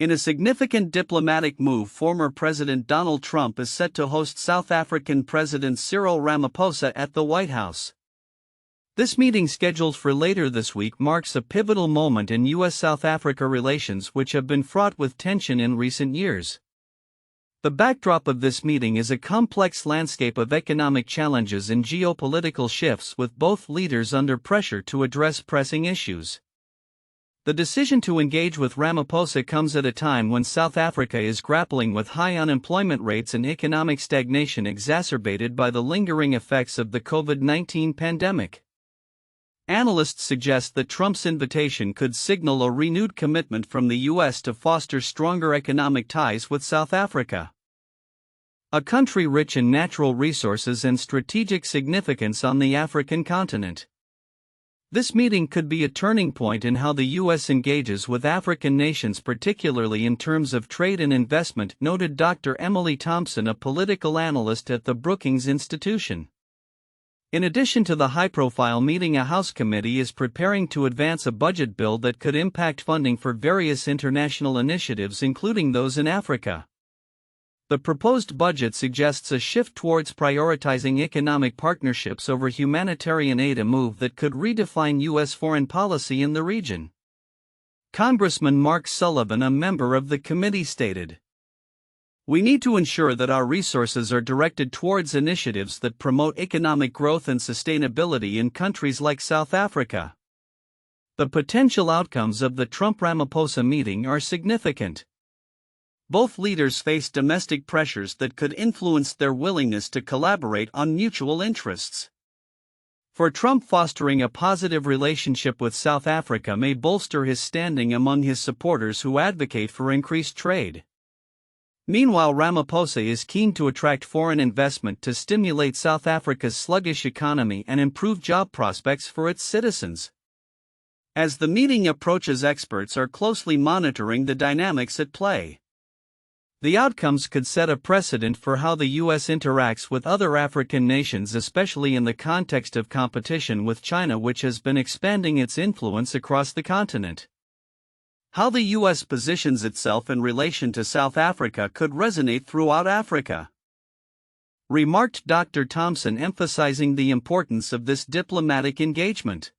In a significant diplomatic move, former President Donald Trump is set to host South African President Cyril Ramaphosa at the White House. This meeting, scheduled for later this week, marks a pivotal moment in U.S. South Africa relations, which have been fraught with tension in recent years. The backdrop of this meeting is a complex landscape of economic challenges and geopolitical shifts, with both leaders under pressure to address pressing issues. The decision to engage with Ramaphosa comes at a time when South Africa is grappling with high unemployment rates and economic stagnation exacerbated by the lingering effects of the COVID-19 pandemic. Analysts suggest that Trump's invitation could signal a renewed commitment from the U.S. to foster stronger economic ties with South Africa, a country rich in natural resources and strategic significance on the African continent. This meeting could be a turning point in how the U.S. engages with African nations, particularly in terms of trade and investment, noted Dr. Emily Thompson, a political analyst at the Brookings Institution. In addition to the high-profile meeting, a House committee is preparing to advance a budget bill that could impact funding for various international initiatives, including those in Africa. The proposed budget suggests a shift towards prioritizing economic partnerships over humanitarian aid, a move that could redefine U.S. foreign policy in the region. Congressman Mark Sullivan, a member of the committee, stated, "We need to ensure that our resources are directed towards initiatives that promote economic growth and sustainability in countries like South Africa." The potential outcomes of the Trump-Ramaphosa meeting are significant. Both leaders face domestic pressures that could influence their willingness to collaborate on mutual interests. For Trump, fostering a positive relationship with South Africa may bolster his standing among his supporters who advocate for increased trade. Meanwhile, Ramaphosa is keen to attract foreign investment to stimulate South Africa's sluggish economy and improve job prospects for its citizens. As the meeting approaches, experts are closely monitoring the dynamics at play. The outcomes could set a precedent for how the U.S. interacts with other African nations, especially in the context of competition with China, which has been expanding its influence across the continent. How the U.S. positions itself in relation to South Africa could resonate throughout Africa, remarked Dr. Thompson, emphasizing the importance of this diplomatic engagement.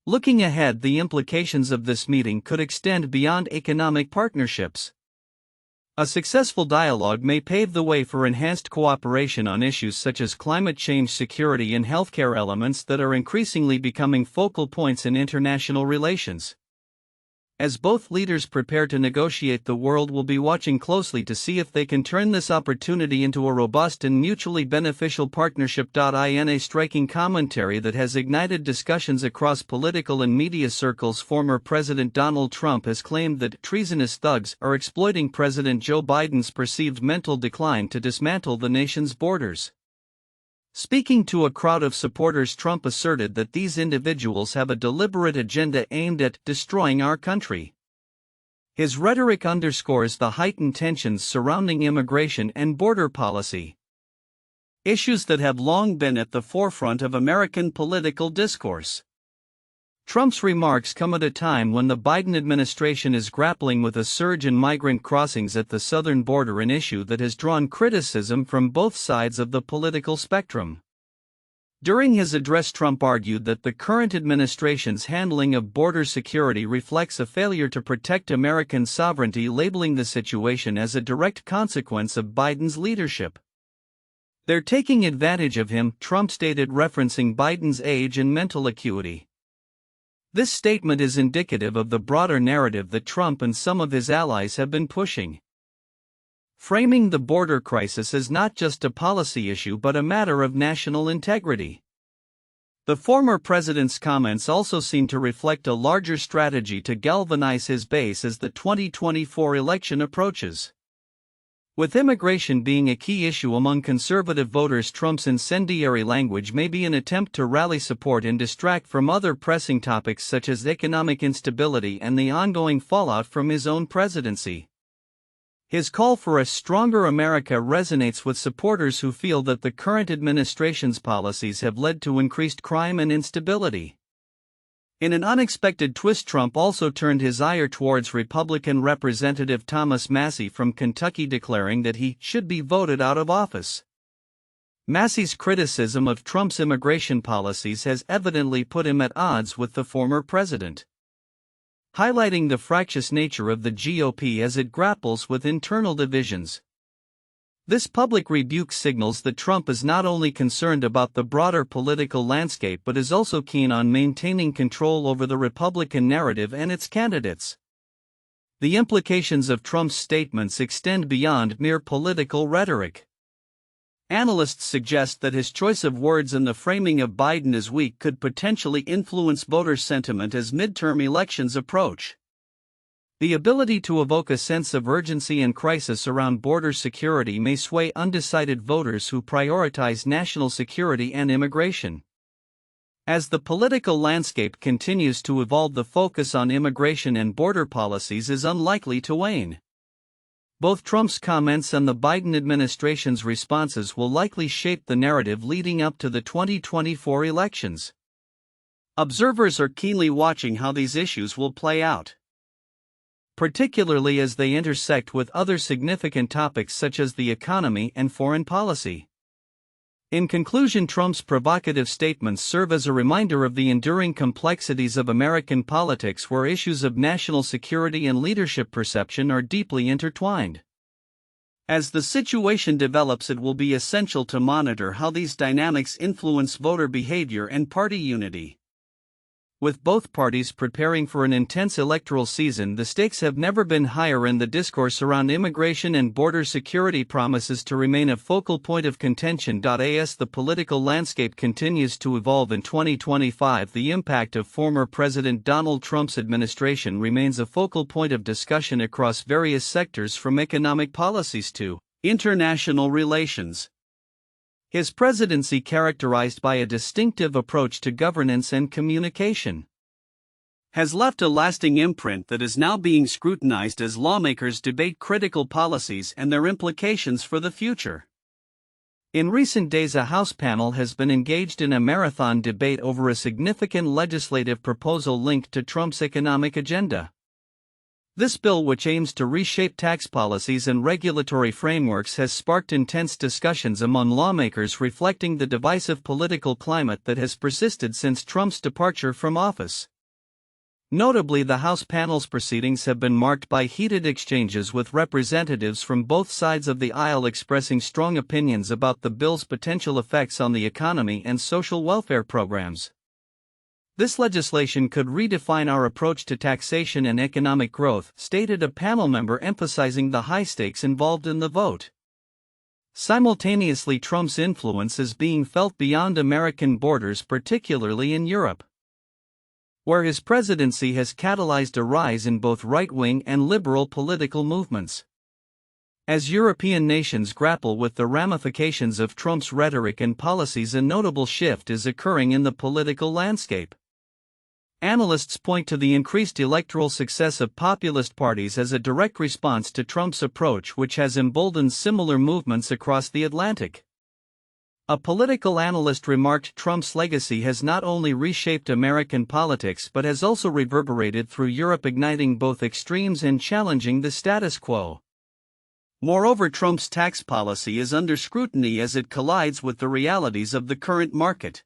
Looking ahead, the implications of this meeting could extend beyond economic partnerships. A successful dialogue may pave the way for enhanced cooperation on issues such as climate change, security, and healthcare, elements that are increasingly becoming focal points in international relations. As both leaders prepare to negotiate, the world will be watching closely to see if they can turn this opportunity into a robust and mutually beneficial partnership. In a striking commentary that has ignited discussions across political and media circles, former President Donald Trump has claimed that treasonous thugs are exploiting President Joe Biden's perceived mental decline to dismantle the nation's borders. Speaking to a crowd of supporters, Trump asserted that these individuals have a deliberate agenda aimed at destroying our country. His rhetoric underscores the heightened tensions surrounding immigration and border policy, issues that have long been at the forefront of American political discourse. Trump's remarks come at a time when the Biden administration is grappling with a surge in migrant crossings at the southern border, an issue that has drawn criticism from both sides of the political spectrum. During his address, Trump argued that the current administration's handling of border security reflects a failure to protect American sovereignty, labeling the situation as a direct consequence of Biden's leadership. "They're taking advantage of him," Trump stated, referencing Biden's age and mental acuity. This statement is indicative of the broader narrative that Trump and some of his allies have been pushing, framing the border crisis as not just a policy issue but a matter of national integrity. The former president's comments also seem to reflect a larger strategy to galvanize his base as the 2024 election approaches. With immigration being a key issue among conservative voters, Trump's incendiary language may be an attempt to rally support and distract from other pressing topics such as economic instability and the ongoing fallout from his own presidency. His call for a stronger America resonates with supporters who feel that the current administration's policies have led to increased crime and instability. In an unexpected twist, Trump also turned his ire towards Republican Representative Thomas Massie from Kentucky, declaring that he should be voted out of office. Massie's criticism of Trump's immigration policies has evidently put him at odds with the former president, highlighting the fractious nature of the GOP as it grapples with internal divisions. This public rebuke signals that Trump is not only concerned about the broader political landscape but is also keen on maintaining control over the Republican narrative and its candidates. The implications of Trump's statements extend beyond mere political rhetoric. Analysts suggest that his choice of words and the framing of Biden as weak could potentially influence voter sentiment as midterm elections approach. The ability to evoke a sense of urgency and crisis around border security may sway undecided voters who prioritize national security and immigration. As the political landscape continues to evolve, the focus on immigration and border policies is unlikely to wane. Both Trump's comments and the Biden administration's responses will likely shape the narrative leading up to the 2024 elections. Observers are keenly watching how these issues will play out, particularly as they intersect with other significant topics such as the economy and foreign policy. In conclusion, Trump's provocative statements serve as a reminder of the enduring complexities of American politics, where issues of national security and leadership perception are deeply intertwined. As the situation develops, it will be essential to monitor how these dynamics influence voter behavior and party unity. With both parties preparing for an intense electoral season, the stakes have never been higher, and the discourse around immigration and border security promises to remain a focal point of contention. As the political landscape continues to evolve in 2025, the impact of former President Donald Trump's administration remains a focal point of discussion across various sectors, from economic policies to international relations. His presidency, characterized by a distinctive approach to governance and communication, has left a lasting imprint that is now being scrutinized as lawmakers debate critical policies and their implications for the future. In recent days, a House panel has been engaged in a marathon debate over a significant legislative proposal linked to Trump's economic agenda. This bill, which aims to reshape tax policies and regulatory frameworks, has sparked intense discussions among lawmakers, reflecting the divisive political climate that has persisted since Trump's departure from office. Notably, the House panel's proceedings have been marked by heated exchanges with representatives from both sides of the aisle expressing strong opinions about the bill's potential effects on the economy and social welfare programs. This legislation could redefine our approach to taxation and economic growth, stated a panel member, emphasizing the high stakes involved in the vote. Simultaneously, Trump's influence is being felt beyond American borders, particularly in Europe, where his presidency has catalyzed a rise in both right-wing and liberal political movements. As European nations grapple with the ramifications of Trump's rhetoric and policies, a notable shift is occurring in the political landscape. Analysts point to the increased electoral success of populist parties as a direct response to Trump's approach, which has emboldened similar movements across the Atlantic. A political analyst remarked, Trump's legacy has not only reshaped American politics but has also reverberated through Europe, igniting both extremes and challenging the status quo. Moreover, Trump's tax policy is under scrutiny as it collides with the realities of the current market.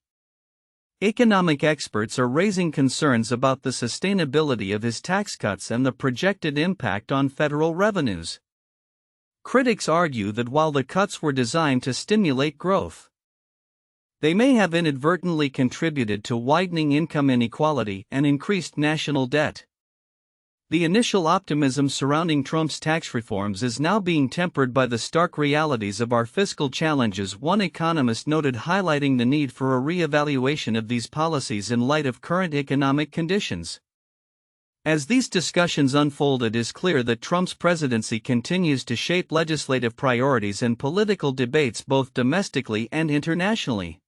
Economic experts are raising concerns about the sustainability of his tax cuts and the projected impact on federal revenues. Critics argue that while the cuts were designed to stimulate growth, they may have inadvertently contributed to widening income inequality and increased national debt. The initial optimism surrounding Trump's tax reforms is now being tempered by the stark realities of our fiscal challenges, one economist noted, highlighting the need for a re-evaluation of these policies in light of current economic conditions. As these discussions unfold, it is clear that Trump's presidency continues to shape legislative priorities and political debates both domestically and internationally.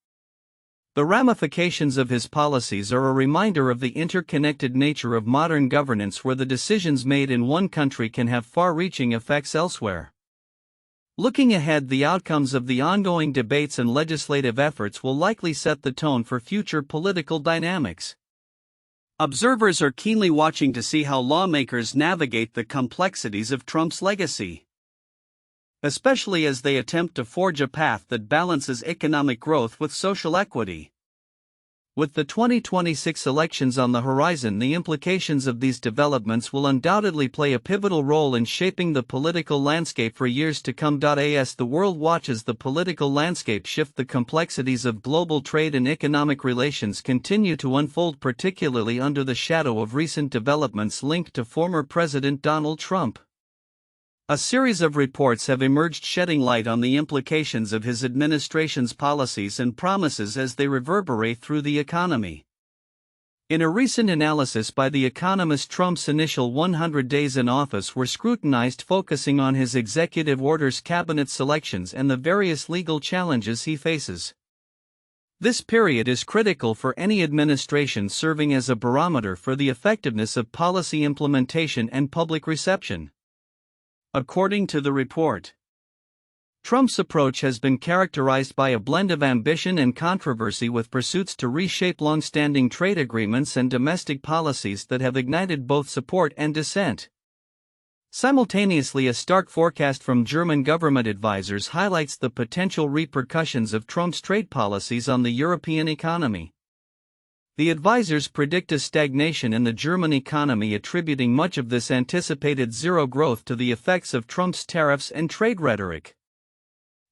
The ramifications of his policies are a reminder of the interconnected nature of modern governance, where the decisions made in one country can have far-reaching effects elsewhere. Looking ahead, the outcomes of the ongoing debates and legislative efforts will likely set the tone for future political dynamics. Observers are keenly watching to see how lawmakers navigate the complexities of Trump's legacy, especially as they attempt to forge a path that balances economic growth with social equity. With the 2026 elections on the horizon, the implications of these developments will undoubtedly play a pivotal role in shaping the political landscape for years to come. As the world watches the political landscape shift, the complexities of global trade and economic relations continue to unfold, particularly under the shadow of recent developments linked to former President Donald Trump. A series of reports have emerged shedding light on the implications of his administration's policies and promises as they reverberate through the economy. In a recent analysis by The Economist, Trump's initial 100 days in office were scrutinized, focusing on his executive orders, cabinet selections, and the various legal challenges he faces. This period is critical for any administration, serving as a barometer for the effectiveness of policy implementation and public reception. According to the report, Trump's approach has been characterized by a blend of ambition and controversy, with pursuits to reshape long-standing trade agreements and domestic policies that have ignited both support and dissent. Simultaneously, a stark forecast from German government advisors highlights the potential repercussions of Trump's trade policies on the European economy. The advisors predict a stagnation in the German economy, attributing much of this anticipated zero growth to the effects of Trump's tariffs and trade rhetoric.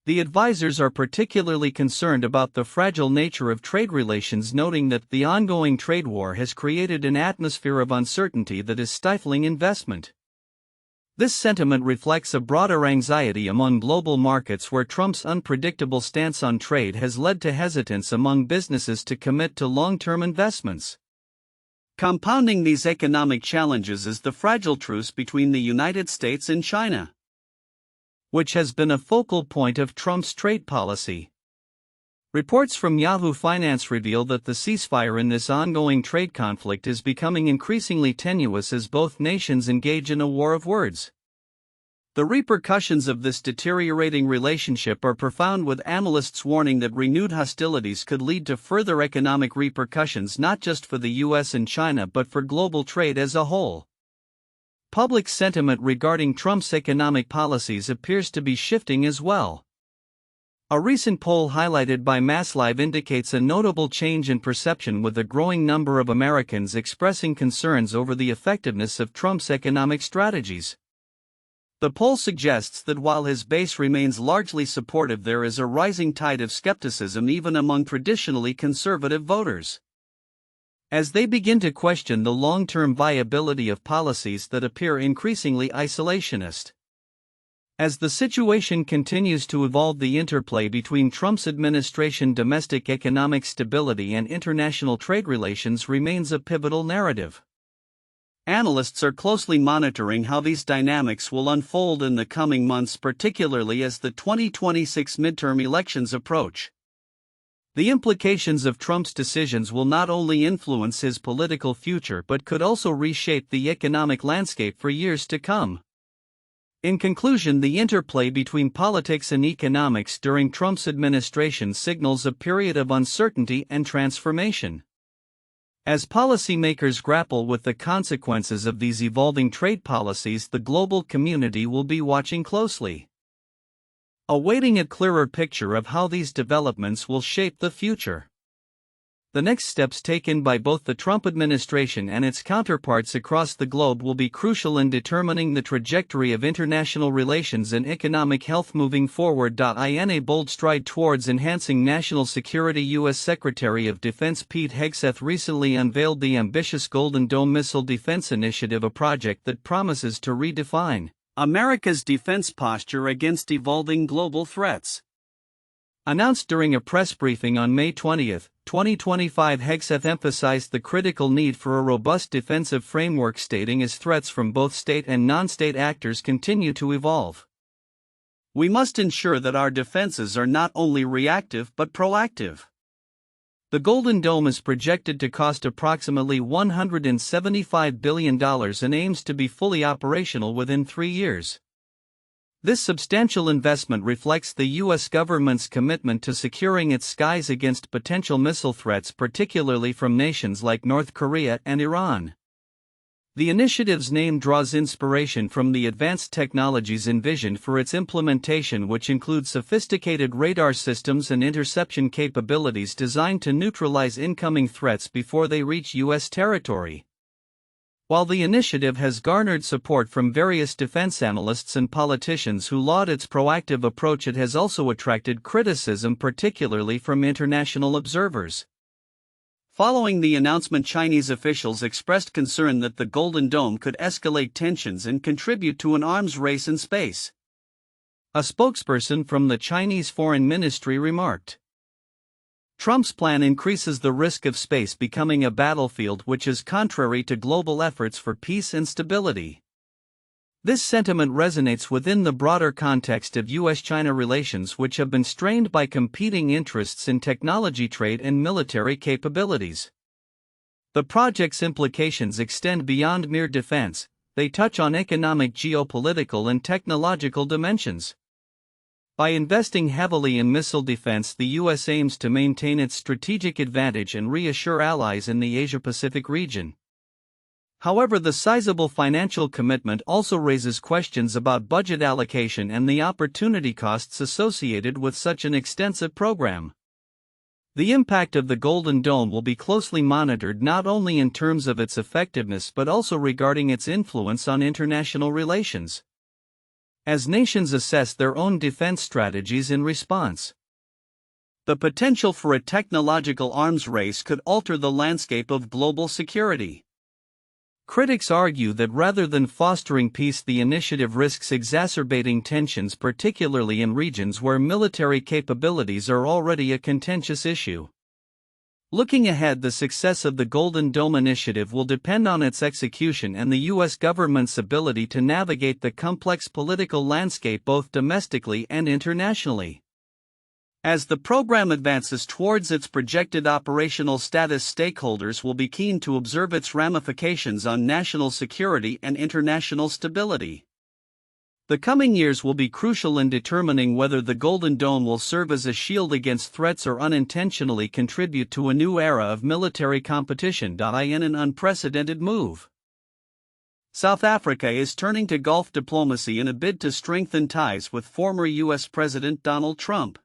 The advisors are particularly concerned about the fragile nature of trade relations, noting that the ongoing trade war has created an atmosphere of uncertainty that is stifling investment. This sentiment reflects a broader anxiety among global markets, where Trump's unpredictable stance on trade has led to hesitance among businesses to commit to long-term investments. Compounding these economic challenges is the fragile truce between the United States and China, which has been a focal point of Trump's trade policy. Reports from Yahoo Finance reveal that the ceasefire in this ongoing trade conflict is becoming increasingly tenuous as both nations engage in a war of words. The repercussions of this deteriorating relationship are profound, with analysts warning that renewed hostilities could lead to further economic repercussions, not just for the U.S. and China but for global trade as a whole. Public sentiment regarding Trump's economic policies appears to be shifting as well. A recent poll highlighted by MassLive indicates a notable change in perception, with a growing number of Americans expressing concerns over the effectiveness of Trump's economic strategies. The poll suggests that while his base remains largely supportive, there is a rising tide of skepticism even among traditionally conservative voters, as they begin to question the long-term viability of policies that appear increasingly isolationist. As the situation continues to evolve, the interplay between Trump's administration, domestic economic stability, and international trade relations remains a pivotal narrative. Analysts are closely monitoring how these dynamics will unfold in the coming months, particularly as the 2026 midterm elections approach. The implications of Trump's decisions will not only influence his political future but could also reshape the economic landscape for years to come. In conclusion, the interplay between politics and economics during Trump's administration signals a period of uncertainty and transformation. As policymakers grapple with the consequences of these evolving trade policies, the global community will be watching closely, awaiting a clearer picture of how these developments will shape the future. The next steps taken by both the Trump administration and its counterparts across the globe will be crucial in determining the trajectory of international relations and economic health moving forward. In a bold stride towards enhancing national security, U.S. Secretary of Defense Pete Hegseth recently unveiled the ambitious Golden Dome Missile Defense Initiative, a project that promises to redefine America's defense posture against evolving global threats. Announced during a press briefing on May 20, 2025, Hegseth emphasized the critical need for a robust defensive framework, stating as threats from both state and non-state actors continue to evolve, we must ensure that our defenses are not only reactive but proactive. The Golden Dome is projected to cost approximately $175 billion and aims to be fully operational within 3 years. This substantial investment reflects the U.S. government's commitment to securing its skies against potential missile threats, particularly from nations like North Korea and Iran. The initiative's name draws inspiration from the advanced technologies envisioned for its implementation, which include sophisticated radar systems and interception capabilities designed to neutralize incoming threats before they reach U.S. territory. While the initiative has garnered support from various defense analysts and politicians who laud its proactive approach, it has also attracted criticism, particularly from international observers. Following the announcement, Chinese officials expressed concern that the Golden Dome could escalate tensions and contribute to an arms race in space. A spokesperson from the Chinese Foreign Ministry remarked, "Trump's plan increases the risk of space becoming a battlefield, which is contrary to global efforts for peace and stability." This sentiment resonates within the broader context of U.S.-China relations, which have been strained by competing interests in technology trade and military capabilities. The project's implications extend beyond mere defense; they touch on economic, geopolitical, and technological dimensions. By investing heavily in missile defense, the U.S. aims to maintain its strategic advantage and reassure allies in the Asia-Pacific region. However, the sizable financial commitment also raises questions about budget allocation and the opportunity costs associated with such an extensive program. The impact of the Golden Dome will be closely monitored, not only in terms of its effectiveness but also regarding its influence on international relations, as nations assess their own defense strategies in response. The potential for a technological arms race could alter the landscape of global security. Critics argue that rather than fostering peace, the initiative risks exacerbating tensions, particularly in regions where military capabilities are already a contentious issue. Looking ahead, the success of the Golden Dome initiative will depend on its execution and the U.S. government's ability to navigate the complex political landscape both domestically and internationally. As the program advances towards its projected operational status, stakeholders will be keen to observe its ramifications on national security and international stability. The coming years will be crucial in determining whether the Golden Dome will serve as a shield against threats or unintentionally contribute to a new era of military competition. In an unprecedented move, South Africa is turning to Gulf diplomacy in a bid to strengthen ties with former U.S. President Donald Trump.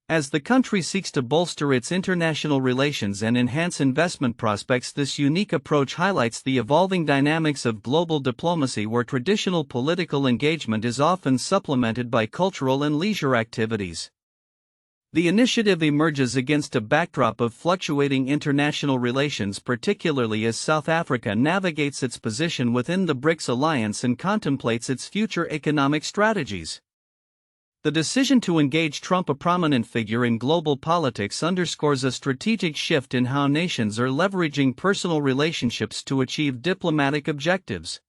As the country seeks to bolster its international relations and enhance investment prospects, this unique approach highlights the evolving dynamics of global diplomacy, where traditional political engagement is often supplemented by cultural and leisure activities. The initiative emerges against a backdrop of fluctuating international relations, particularly as South Africa navigates its position within the BRICS alliance and contemplates its future economic strategies. The decision to engage Trump, a prominent figure in global politics, underscores a strategic shift in how nations are leveraging personal relationships to achieve diplomatic objectives.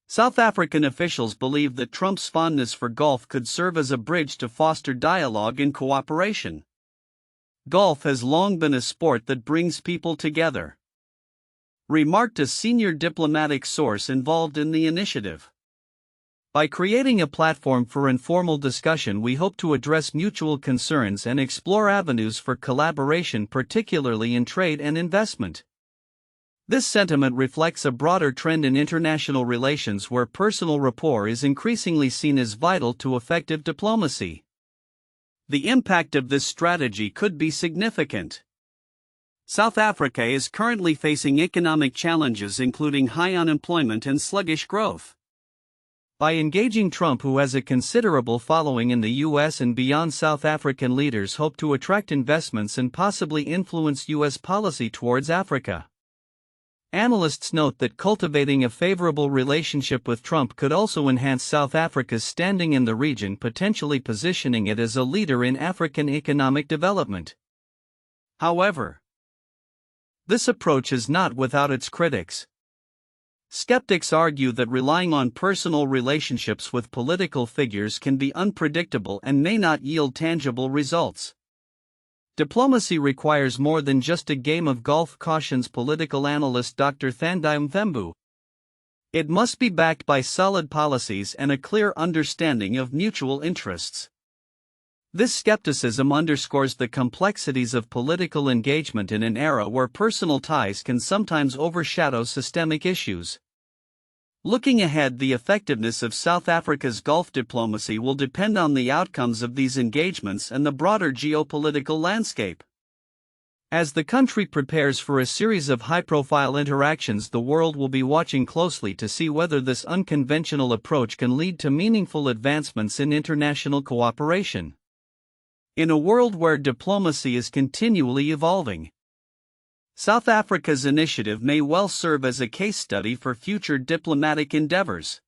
South African officials believe that Trump's fondness for golf could serve as a bridge to foster dialogue and cooperation. Golf has long been a sport that brings people together, remarked a senior diplomatic source involved in the initiative. By creating a platform for informal discussion, we hope to address mutual concerns and explore avenues for collaboration, particularly in trade and investment. This sentiment reflects a broader trend in international relations where personal rapport is increasingly seen as vital to effective diplomacy. The impact of this strategy could be significant. South Africa is currently facing economic challenges, including high unemployment and sluggish growth. By engaging Trump, who has a considerable following in the U.S. and beyond, South African leaders hope to attract investments and possibly influence U.S. policy towards Africa. Analysts note that cultivating a favorable relationship with Trump could also enhance South Africa's standing in the region, potentially positioning it as a leader in African economic development. However, this approach is not without its critics. Skeptics argue that relying on personal relationships with political figures can be unpredictable and may not yield tangible results. Diplomacy requires more than just a game of golf, cautions political analyst Dr. Thandai Mthembu. It must be backed by solid policies and a clear understanding of mutual interests. This skepticism underscores the complexities of political engagement in an era where personal ties can sometimes overshadow systemic issues. Looking ahead, the effectiveness of South Africa's Gulf diplomacy will depend on the outcomes of these engagements and the broader geopolitical landscape. As the country prepares for a series of high-profile interactions, the world will be watching closely to see whether this unconventional approach can lead to meaningful advancements in international cooperation. In a world where diplomacy is continually evolving, South Africa's initiative may well serve as a case study for future diplomatic endeavors.